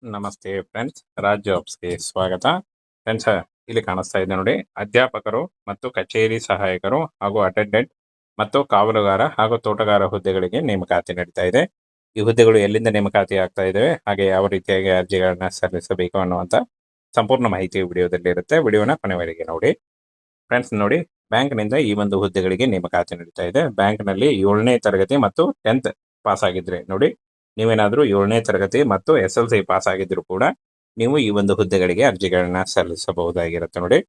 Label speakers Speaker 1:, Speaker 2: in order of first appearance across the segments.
Speaker 1: ನಮಸ್ತೆ ಫ್ರೆಂಡ್ಸ್, ರಾಜ್ ಜಾಬ್ಸ್ಗೆ ಸ್ವಾಗತ. ಫ್ರೆಂಡ್ಸ್, ಇಲ್ಲಿ ಕಾಣಿಸ್ತಾ ಇದೆ ನೋಡಿ, ಅಧ್ಯಾಪಕರು ಮತ್ತು ಕಚೇರಿ ಸಹಾಯಕರು ಹಾಗೂ ಅಟೆಂಡೆಂಟ್ ಮತ್ತು ಕಾವಲುಗಾರ ಹಾಗೂ ತೋಟಗಾರ ಹುದ್ದೆಗಳಿಗೆ ನೇಮಕಾತಿ ನಡೀತಾ ಇದೆ. ಈ ಹುದ್ದೆಗಳು ಎಲ್ಲಿಂದ ನೇಮಕಾತಿ ಆಗ್ತಾ ಇದಾವೆ, ಹಾಗೆ ಯಾವ ರೀತಿಯಾಗಿ ಅರ್ಜಿಗಳನ್ನ ಸಲ್ಲಿಸಬೇಕು ಅನ್ನುವಂತ ಸಂಪೂರ್ಣ ಮಾಹಿತಿ ವಿಡಿಯೋದಲ್ಲಿ ಇರುತ್ತೆ. ವಿಡಿಯೋನ ಕೊನೆವರೆಗೆ ನೋಡಿ. ಫ್ರೆಂಡ್ಸ್ ನೋಡಿ, ಬ್ಯಾಂಕ್ನಿಂದ ಈ ಒಂದು ಹುದ್ದೆಗಳಿಗೆ ನೇಮಕಾತಿ ನಡೀತಾ ಇದೆ. ಬ್ಯಾಂಕ್ನಲ್ಲಿ 7ನೇ ತರಗತಿ ಮತ್ತು 10th ಪಾಸ್ ಆಗಿದ್ರೆ ನೋಡಿ, ನೀವೇನಾದ್ರೂ 7ನೇ ತರಗತಿ ಮತ್ತು SLC ಪಾಸ್ ಆಗಿದ್ರು ಕೂಡ ನೀವು ಈ ಒಂದು ಹುದ್ದೆಗಳಿಗೆ ಅರ್ಜಿಗಳನ್ನ ಸಲ್ಲಿಸಬಹುದಾಗಿರುತ್ತೆ ನೋಡಿ.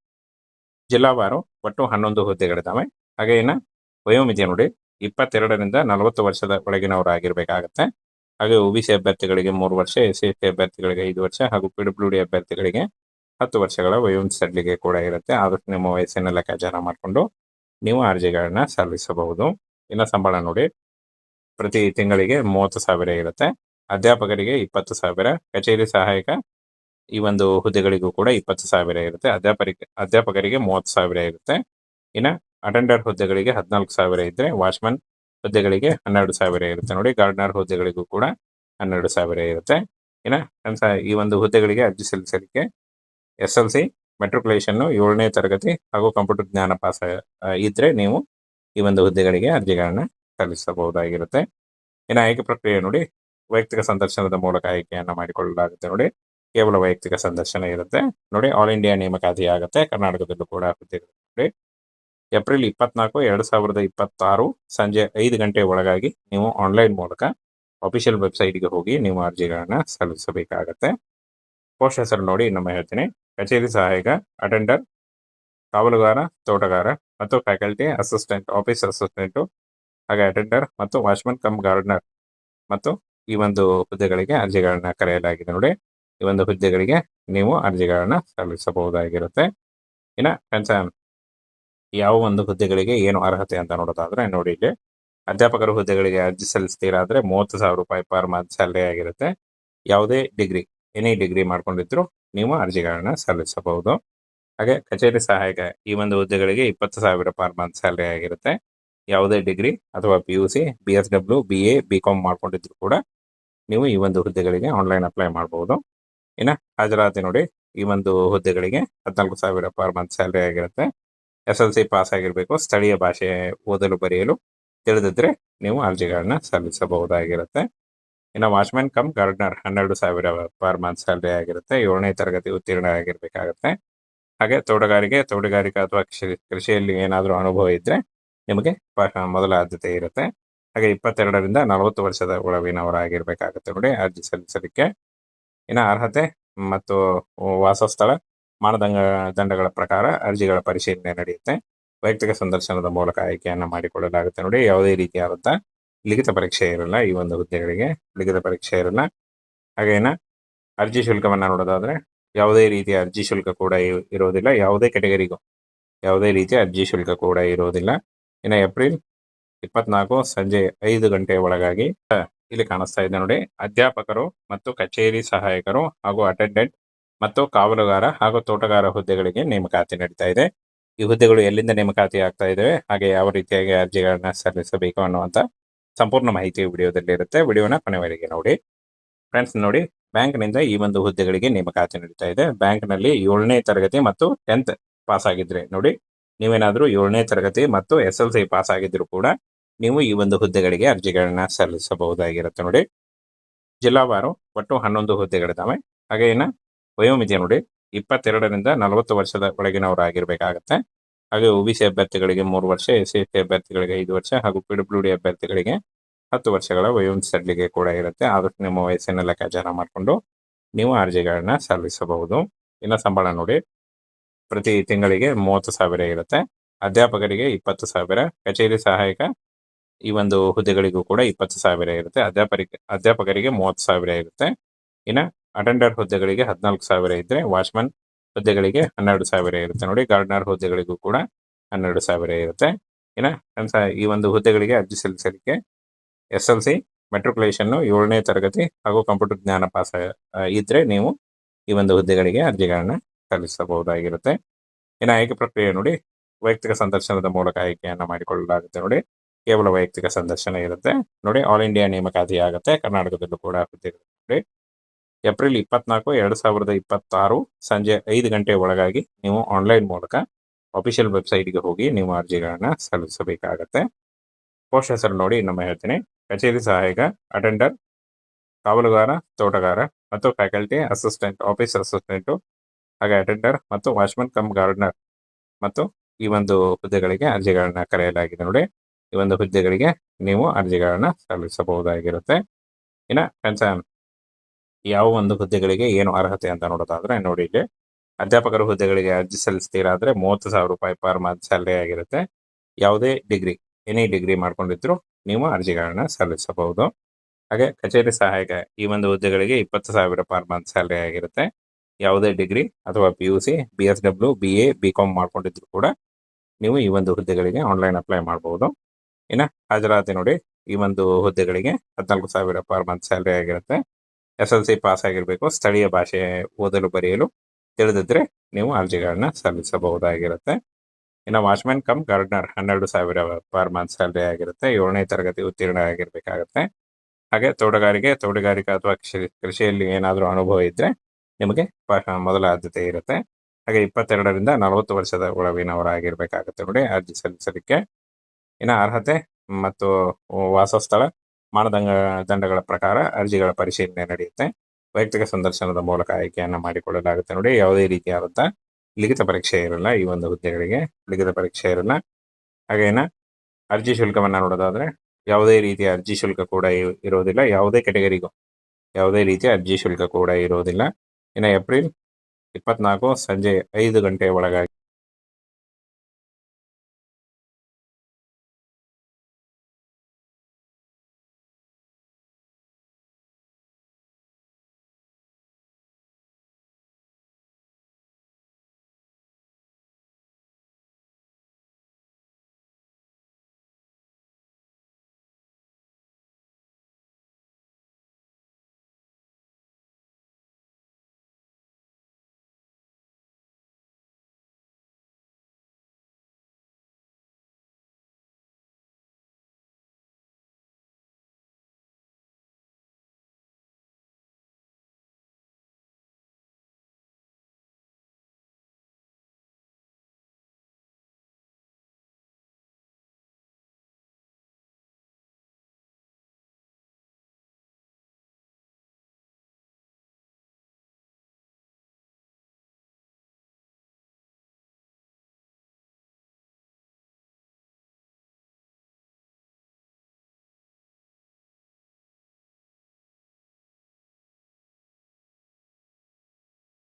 Speaker 1: ಜಿಲ್ಲಾವಾರು ಒಟ್ಟು 11 ಹುದ್ದೆಗಳಿದಾವೆ. ಹಾಗೆ ಇನ್ನ ವಯೋಮಿತಿ ನೋಡಿ, 22ರಿಂದ 40 ವರ್ಷದ ಒಳಗಿನವರಾಗಿರ್ಬೇಕಾಗತ್ತೆ. ಹಾಗೆ OBC ಅಭ್ಯರ್ಥಿಗಳಿಗೆ 3 ವರ್ಷ, SC ಅಭ್ಯರ್ಥಿಗಳಿಗೆ 5 ವರ್ಷ ಹಾಗೂ PWD ಅಭ್ಯರ್ಥಿಗಳಿಗೆ 10 ವರ್ಷಗಳ ವಯೋಮಿತಿ ಸಡಿಲಿಕೆ ಕೂಡ ಇರುತ್ತೆ. ಆದಷ್ಟು ನಿಮ್ಮ ವಯಸ್ಸಿನ ಲೆಕ್ಕಾಚಾರ ಮಾಡಿಕೊಂಡು ನೀವು ಅರ್ಜಿಗಳನ್ನ ಸಲ್ಲಿಸಬಹುದು. ಇನ್ನು ಸಂಬಳ ನೋಡಿ, ಪ್ರತಿ ತಿಂಗಳಿಗೆ 30,000 ಇರುತ್ತೆ. ಅಧ್ಯಾಪಕರಿಗೆ 20,000, ಕಚೇರಿ ಸಹಾಯಕ ಈ ಒಂದು ಹುದ್ದೆಗಳಿಗೂ ಕೂಡ 20,000 ಇರುತ್ತೆ. ಅಧ್ಯಾಪಕರಿಗೆ 30,000 ಇರುತ್ತೆ. ಇನ್ನು ಅಟೆಂಡರ್ ಹುದ್ದೆಗಳಿಗೆ 14,000 ಇದ್ರೆ, ವಾಚ್ಮನ್ ಹುದ್ದೆಗಳಿಗೆ 12,000 ಇರುತ್ತೆ ನೋಡಿ. ಗಾರ್ಡನರ್ ಹುದ್ದೆಗಳಿಗೂ ಕೂಡ 12,000 ಇರುತ್ತೆ. ಇನ್ನು ಈ ಒಂದು ಹುದ್ದೆಗಳಿಗೆ ಅರ್ಜಿ ಸಲ್ಲಿಸಲಿಕ್ಕೆ SLC, ಮೆಟ್ರಿಕ್ಯುಲೇಷನ್, 7ನೇ ತರಗತಿ ಹಾಗೂ ಕಂಪ್ಯೂಟರ್ ಜ್ಞಾನ ಪಾಸ್ ಇದ್ರೆ ನೀವು ಈ ಒಂದು ಹುದ್ದೆಗಳಿಗೆ ಅರ್ಜಿಗಳನ್ನ ಸಲ್ಲಿಸಬಹುದಾಗಿರುತ್ತೆ. ಇನ್ನು ಆಯ್ಕೆ ಪ್ರಕ್ರಿಯೆ ನೋಡಿ, ವೈಯಕ್ತಿಕ ಸಂದರ್ಶನದ ಮೂಲಕ ಆಯ್ಕೆಯನ್ನ ಮಾಡಿಕೊಳ್ಳಲಾಗುತ್ತೆ ನೋಡಿ. ಕೇವಲ ವೈಯಕ್ತಿಕ ಸಂದರ್ಶನ ಇರುತ್ತೆ ನೋಡಿ. ಆಲ್ ಇಂಡಿಯಾ ನೇಮಕಾತಿ ಆಗುತ್ತೆ. ಕರ್ನಾಟಕದಲ್ಲೂ ಕೂಡ ಹುದ್ದೆಗಳು ನೋಡಿ. ಏಪ್ರಿಲ್ 24, 2026 ಸಂಜೆ 5 ಗಂಟೆ ಒಳಗಾಗಿ ನೀವು ಆನ್ಲೈನ್ ಮೂಲಕ ಅಫಿಷಿಯಲ್ ವೆಬ್ಸೈಟ್ಗೆ ಹೋಗಿ ನೀವು ಅರ್ಜಿಗಳನ್ನ ಸಲ್ಲಿಸಬೇಕಾಗತ್ತೆ. ಪೋಸ್ಟ್ ಹೆಸರು ನೋಡಿ, ಇನ್ನೊಮ್ಮೆ ಹೇಳ್ತೀನಿ. ಕಚೇರಿ ಸಹಾಯಕ, ಅಟೆಂಡರ್, ಕಾವಲುಗಾರ, ತೋಟಗಾರ ಮತ್ತು ಫ್ಯಾಕಲ್ಟಿ ಅಸಿಸ್ಟೆಂಟ್, ಆಫೀಸ್ ಅಸಿಸ್ಟೆಂಟು, ಹಾಗೆ ಅಟೆಂಡರ್ ಮತ್ತು ವಾಚ್ಮನ್ ಕಮ್ ಗಾರ್ಡನರ್ ಮತ್ತು ಈ ಒಂದು ಹುದ್ದೆಗಳಿಗೆ ಅರ್ಜಿಗಳನ್ನ ಕರೆಯಲಾಗಿದೆ ನೋಡಿ. ಈ ಒಂದು ಹುದ್ದೆಗಳಿಗೆ ನೀವು ಅರ್ಜಿಗಳನ್ನ ಸಲ್ಲಿಸಬಹುದಾಗಿರುತ್ತೆ. ಇನ್ನು ಫ್ರೆಂಡ್ಸ್, ಯಾವ ಒಂದು ಹುದ್ದೆಗಳಿಗೆ ಏನು ಅರ್ಹತೆ ಅಂತ ನೋಡೋದಾದ್ರೆ ನೋಡಿ, ಇಲ್ಲಿ ಅಧ್ಯಾಪಕರ ಹುದ್ದೆಗಳಿಗೆ ಅರ್ಜಿ ಸಲ್ಲಿಸ್ತೀರಾದ್ರೆ 30,000 ರೂಪಾಯಿ ಪರ್ ಮಂತ್ ಸ್ಯಾಲರಿ ಆಗಿರುತ್ತೆ. ಯಾವುದೇ ಡಿಗ್ರಿ, ಎನಿ ಡಿಗ್ರಿ ಮಾಡ್ಕೊಂಡಿದ್ರು ನೀವು ಅರ್ಜಿಗಳನ್ನ ಸಲ್ಲಿಸಬಹುದು. ಹಾಗೆ ಕಚೇರಿ ಸಹಾಯಕ ಈ ಒಂದು ಹುದ್ದೆಗಳಿಗೆ 20,000 ಪರ್ ಮಂತ್ ಸ್ಯಾಲರಿ ಆಗಿರುತ್ತೆ. ಯಾವುದೇ ಡಿಗ್ರಿ ಅಥವಾ PUC, BSW, BA, BCom ಮಾಡ್ಕೊಂಡಿದ್ರು ಕೂಡ ನೀವು ಈ ಒಂದು ಹುದ್ದೆಗಳಿಗೆ ಆನ್ಲೈನ್ ಅಪ್ಲೈ ಮಾಡಬಹುದು. ಇನ್ನು ಹಾಜರಾತಿ ನೋಡಿ, ಈ ಒಂದು ಹುದ್ದೆಗಳಿಗೆ 14,000 ಪರ್ ಮಂತ್ ಸ್ಯಾಲರಿ ಆಗಿರುತ್ತೆ. SLC ಪಾಸ್ ಆಗಿರಬೇಕು. ಸ್ಥಳೀಯ ಭಾಷೆ ಓದಲು ಬರೆಯಲು ತಿಳಿದಿದ್ರೆ ನೀವು ಅರ್ಜಿಗಳನ್ನ ಸಲ್ಲಿಸಬಹುದಾಗಿರುತ್ತೆ. ಇನ್ನು watchman come gardener 12,000 per month salary ಆಗಿರುತ್ತೆ. 7ನೇ ತರಗತಿ ಉತ್ತೀರ್ಣ ಆಗಿರ್ಬೇಕಾಗತ್ತೆ. ಹಾಗೆ ತೋಟಗಾರಿಕೆ ಅಥವಾ ಕೃಷಿಯಲ್ಲಿ ಏನಾದರೂ ಅನುಭವ ಇದ್ರೆ ನಿಮಗೆ ಮೊದಲ ಆದ್ಯತೆ ಇರುತ್ತೆ. ಹಾಗೆ 22ರಿಂದ 40 ವರ್ಷದ ಒಳಗಿನವರಾಗಿರ್ಬೇಕಾಗತ್ತೆ ನೋಡಿ ಅರ್ಜಿ ಸಲ್ಲಿಸಲಿಕ್ಕೆ. ಇನ್ನು ಅರ್ಹತೆ ಮತ್ತು ವಾಸಸ್ಥಳ ಮಾನದಂಡಗಳ ಪ್ರಕಾರ ಅರ್ಜಿಗಳ ಪರಿಶೀಲನೆ ನಡೆಯುತ್ತೆ. ವೈಯಕ್ತಿಕ ಸಂದರ್ಶನದ ಮೂಲಕ ಆಯ್ಕೆಯನ್ನ ಮಾಡಿಕೊಳ್ಳಲಾಗುತ್ತೆ ನೋಡಿ. ಯಾವುದೇ ರೀತಿಯಾದಂಥ ಲಿಖಿತ ಪರೀಕ್ಷೆ ಇರಲ್ಲ. ಈ ಒಂದು ಹುದ್ದೆಗಳಿಗೆ ಲಿಖಿತ ಪರೀಕ್ಷೆ ಇರಲ್ಲ. ಹಾಗೇನ ಅರ್ಜಿ ಶುಲ್ಕವನ್ನ ನೋಡೋದಾದ್ರೆ ಯಾವುದೇ ರೀತಿಯ ಅರ್ಜಿ ಶುಲ್ಕ ಕೂಡ ಇರೋದಿಲ್ಲ. ಯಾವುದೇ ಕೆಟಗರಿಗೂ ಯಾವುದೇ ರೀತಿಯ ಅರ್ಜಿ ಶುಲ್ಕ ಕೂಡ ಇರೋದಿಲ್ಲ. ಇನ್ನು ಏಪ್ರಿಲ್ 24 ಸಂಜೆ 5 ಗಂಟೆ ಒಳಗಾಗಿ ಇಲ್ಲಿ ಕಾಣಿಸ್ತಾ ಇದೆ ನೋಡಿ, ಅಧ್ಯಾಪಕರು ಮತ್ತು ಕಚೇರಿ ಸಹಾಯಕರು ಹಾಗೂ ಅಟೆಂಡೆಂಟ್ ಮತ್ತು ಕಾವಲುಗಾರ ಹಾಗೂ ತೋಟಗಾರ ಹುದ್ದೆಗಳಿಗೆ ನೇಮಕಾತಿ ನಡೀತಾ ಇದೆ. ಈ ಹುದ್ದೆಗಳು ಎಲ್ಲಿಂದ ನೇಮಕಾತಿ ಆಗ್ತಾ ಇದಾವೆ, ಹಾಗೆ ಯಾವ ರೀತಿಯಾಗಿ ಅರ್ಜಿಗಳನ್ನ ಸಲ್ಲಿಸಬೇಕು ಅನ್ನುವಂತ ಸಂಪೂರ್ಣ ಮಾಹಿತಿ ವಿಡಿಯೋದಲ್ಲಿ ಇರುತ್ತೆ. ವಿಡಿಯೋನ ಕೊನೆವರೆಗೆ ನೋಡಿ. ಫ್ರೆಂಡ್ಸ್ ನೋಡಿ, ಬ್ಯಾಂಕ್ನಿಂದ ಈ ಒಂದು ಹುದ್ದೆಗಳಿಗೆ ನೇಮಕಾತಿ ನಡೀತಾ ಇದೆ. ಬ್ಯಾಂಕ್ನಲ್ಲಿ 7ನೇ ತರಗತಿ ಮತ್ತು 10th ಪಾಸ್ ಆಗಿದ್ರೆ ನೋಡಿ, ನೀವೇನಾದ್ರೂ 7ನೇ ತರಗತಿ ಮತ್ತು SLC ಪಾಸ್ ಆಗಿದ್ರು ಕೂಡ ನೀವು ಈ ಒಂದು ಹುದ್ದೆಗಳಿಗೆ ಅರ್ಜಿಗಳನ್ನ ಸಲ್ಲಿಸಬಹುದಾಗಿರುತ್ತೆ ನೋಡಿ. ಜಿಲ್ಲಾವಾರು ಒಟ್ಟು 11 ಹುದ್ದೆಗಳಿದಾವೆ. ಹಾಗೆ ಇನ್ನ ವಯೋಮಿತಿ ನೋಡಿ, 22ರಿಂದ 40 ವರ್ಷದ ಒಳಗಿನವರಾಗಿರ್ಬೇಕಾಗತ್ತೆ. ಹಾಗೆ OBC ಅಭ್ಯರ್ಥಿಗಳಿಗೆ 3 ವರ್ಷ, SC ಅಭ್ಯರ್ಥಿಗಳಿಗೆ 5 ವರ್ಷ ಹಾಗೂ PWD ಅಭ್ಯರ್ಥಿಗಳಿಗೆ 10 ವರ್ಷಗಳ ವಯೋಮಿತಿ ಸಡಿಲಿಕೆ ಕೂಡ ಇರುತ್ತೆ. ಆದಷ್ಟು ನಿಮ್ಮ ವಯಸ್ಸಿನ ಲೆಕ್ಕಾಚಾರ ಮಾಡಿಕೊಂಡು ನೀವು ಅರ್ಜಿಗಳನ್ನ ಸಲ್ಲಿಸಬಹುದು. ಇನ್ನು ಸಂಬಳ ನೋಡಿ, ಪ್ರತಿ ತಿಂಗಳಿಗೆ 30,000 ಇರುತ್ತೆ. ಅಧ್ಯಾಪಕರಿಗೆ 20,000, ಕಚೇರಿ ಸಹಾಯಕ ಈ ಒಂದು ಹುದ್ದೆಗಳಿಗೂ ಕೂಡ 20,000 ಇರುತ್ತೆ. ಅಧ್ಯಾಪಕರಿಗೆ 30,000 ಇರುತ್ತೆ. ಇನ್ನು ಅಟೆಂಡರ್ ಹುದ್ದೆಗಳಿಗೆ 14,000 ಇದ್ರೆ, ವಾಚ್ಮನ್ ಹುದ್ದೆಗಳಿಗೆ 12,000 ಇರುತ್ತೆ ನೋಡಿ. ಗಾರ್ಡನರ್ ಹುದ್ದೆಗಳಿಗೂ ಕೂಡ 12,000 ಇರುತ್ತೆ. ಇನ್ನು ಈ ಒಂದು ಹುದ್ದೆಗಳಿಗೆ ಅರ್ಜಿ ಸಲ್ಲಿಸಲಿಕ್ಕೆ SLC, ಮೆಟ್ರಿಕ್ಯುಲೇಷನ್, 7ನೇ ತರಗತಿ ಹಾಗೂ ಕಂಪ್ಯೂಟರ್ ಜ್ಞಾನ ಪಾಸ್ ಇದ್ರೆ ನೀವು ಈ ಒಂದು ಹುದ್ದೆಗಳಿಗೆ ಅರ್ಜಿಗಳನ್ನ ಸಲ್ಲಿಸಬಹುದಾಗಿರುತ್ತೆ. ಇನ್ನು ಆಯ್ಕೆ ಪ್ರಕ್ರಿಯೆ ನೋಡಿ, ವೈಯಕ್ತಿಕ ಸಂದರ್ಶನದ ಮೂಲಕ ಆಯ್ಕೆಯನ್ನ ಮಾಡಿಕೊಳ್ಳಲಾಗುತ್ತೆ ನೋಡಿ. ಕೇವಲ ವೈಯಕ್ತಿಕ ಸಂದರ್ಶನ ಇರುತ್ತೆ ನೋಡಿ. ಆಲ್ ಇಂಡಿಯಾ ನೇಮಕಾತಿ ಆಗುತ್ತೆ. ಕರ್ನಾಟಕದಲ್ಲೂ ಕೂಡ ಹುದ್ದೆಗಳು ನೋಡಿ. ಏಪ್ರಿಲ್ 24, 2026 ಸಂಜೆ 5 ಗಂಟೆ ಒಳಗಾಗಿ ನೀವು ಆನ್ಲೈನ್ ಮೂಲಕ ಅಫಿಷಿಯಲ್ ವೆಬ್ಸೈಟ್ಗೆ ಹೋಗಿ ನೀವು ಅರ್ಜಿಗಳನ್ನು ಸಲ್ಲಿಸಬೇಕಾಗತ್ತೆ. ಪೋಸ್ಟ್ ಹೆಸರು ನೋಡಿ ಇನ್ನೊಮ್ಮೆ ಹೇಳ್ತೀನಿ. ಕಚೇರಿ ಸಹಾಯಕ, ಅಟೆಂಡರ್, ಕಾವಲುಗಾರ, ತೋಟಗಾರ ಮತ್ತು ಫ್ಯಾಕಲ್ಟಿ ಅಸಿಸ್ಟೆಂಟ್, ಆಫೀಸ್ ಅಸಿಸ್ಟೆಂಟು, ಹಾಗೆ ಅಟೆಂಡರ್ ಮತ್ತು ವಾಚ್ಮನ್ ಕಮ್ ಗಾರ್ಡನರ್ ಮತ್ತು ಈ ಒಂದು ಹುದ್ದೆಗಳಿಗೆ ಅರ್ಜಿಗಳನ್ನ ಕರೆಯಲಾಗಿದೆ ನೋಡಿ. ಈ ಒಂದು ಹುದ್ದೆಗಳಿಗೆ ನೀವು ಅರ್ಜಿಗಳನ್ನ ಸಲ್ಲಿಸಬಹುದಾಗಿರುತ್ತೆ. ಇನ್ನು ಫ್ರೆಂಡ್ಸ್, ಯಾವ ಒಂದು ಹುದ್ದೆಗಳಿಗೆ ಏನು ಅರ್ಹತೆ ಅಂತ ನೋಡೋದಾದ್ರೆ ನೋಡಿ, ಇಲ್ಲಿ ಅಧ್ಯಾಪಕರ ಹುದ್ದೆಗಳಿಗೆ ಅರ್ಜಿ ಸಲ್ಲಿಸ್ತೀರಾದ್ರೆ 30,000 ರೂಪಾಯಿ ಪರ್ ಮಂತ್ ಸ್ಯಾಲರಿ ಆಗಿರುತ್ತೆ. ಯಾವುದೇ ಡಿಗ್ರಿ, ಎನಿ ಡಿಗ್ರಿ ಮಾಡ್ಕೊಂಡಿದ್ರು ನೀವು ಅರ್ಜಿಗಳನ್ನ ಸಲ್ಲಿಸಬಹುದು. ಹಾಗೆ ಕಚೇರಿ ಸಹಾಯಕ, ಈ ಒಂದು ಹುದ್ದೆಗಳಿಗೆ 20,000 ಪರ್ ಮಂತ್ ಸ್ಯಾಲರಿ ಆಗಿರುತ್ತೆ. ಯಾವುದೇ ಡಿಗ್ರಿ ಅಥವಾ PUC, BSW, BA, BCom ಮಾಡ್ಕೊಂಡಿದ್ರು ಕೂಡ ನೀವು ಈ ಒಂದು ಹುದ್ದೆಗಳಿಗೆ ಆನ್ಲೈನ್ ಅಪ್ಲೈ ಮಾಡಬಹುದು. ಇನ್ನು ಹಾಜರಾತಿ ನೋಡಿ, ಈ ಒಂದು ಹುದ್ದೆಗಳಿಗೆ 14,000 ಪರ್ ಮಂತ್ ಸ್ಯಾಲರಿ ಆಗಿರುತ್ತೆ. SLC ಪಾಸ್ ಆಗಿರಬೇಕು. ಸ್ಥಳೀಯ ಭಾಷೆ ಓದಲು ಬರೆಯಲು ತಿಳಿದಿದ್ರೆ ನೀವು ಅರ್ಜಿಗಳನ್ನ ಸಲ್ಲಿಸಬಹುದಾಗಿರುತ್ತೆ. ಇನ್ನು watchman come gardener 12,000 per month salary ಆಗಿರುತ್ತೆ. 7ನೇ ತರಗತಿ ಉತ್ತೀರ್ಣ ಆಗಿರ್ಬೇಕಾಗತ್ತೆ. ಹಾಗೆ ತೋಟಗಾರಿಕೆ ಅಥವಾ ಕೃಷಿಯಲ್ಲಿ ಏನಾದರೂ ಅನುಭವ ಇದ್ರೆ ನಿಮಗೆ ಮೊದಲ ಆದ್ಯತೆ ಇರುತ್ತೆ. ಹಾಗೆ 22ರಿಂದ 40 ವರ್ಷದ ಒಳಗಿನವರಾಗಿರ್ಬೇಕಾಗತ್ತೆ ನೋಡಿ ಅರ್ಜಿ ಸಲ್ಲಿಸಲಿಕ್ಕೆ. ಇನ್ನು ಅರ್ಹತೆ ಮತ್ತು ವಾಸಸ್ಥಳ ಮಾನದಂಡಗಳ ಪ್ರಕಾರ ಅರ್ಜಿಗಳ ಪರಿಶೀಲನೆ ನಡೆಯುತ್ತೆ. ವೈಯಕ್ತಿಕ ಸಂದರ್ಶನದ ಮೂಲಕ ಆಯ್ಕೆಯನ್ನು ಮಾಡಿಕೊಳ್ಳಲಾಗುತ್ತೆ ನೋಡಿ. ಯಾವುದೇ ರೀತಿಯಾದಂಥ ಲಿಖಿತ ಪರೀಕ್ಷೆ ಇರಲ್ಲ. ಈ ಒಂದು ಹುದ್ದೆಗಳಿಗೆ ಲಿಖಿತ ಪರೀಕ್ಷೆ ಇರಲ್ಲ. ಹಾಗೇನ ಅರ್ಜಿ ಶುಲ್ಕವನ್ನು ನೋಡೋದಾದ್ರೆ ಯಾವುದೇ ರೀತಿಯ ಅರ್ಜಿ ಶುಲ್ಕ ಕೂಡ ಇರೋದಿಲ್ಲ. ಯಾವುದೇ ಕೆಟಗರಿಗೂ ಯಾವುದೇ ರೀತಿಯ ಅರ್ಜಿ ಶುಲ್ಕ ಕೂಡ ಇರೋದಿಲ್ಲ. ಇನ್ನು ಏಪ್ರಿಲ್ 24 ಸಂಜೆ 5 ಗಂಟೆ ಒಳಗಾಗಿ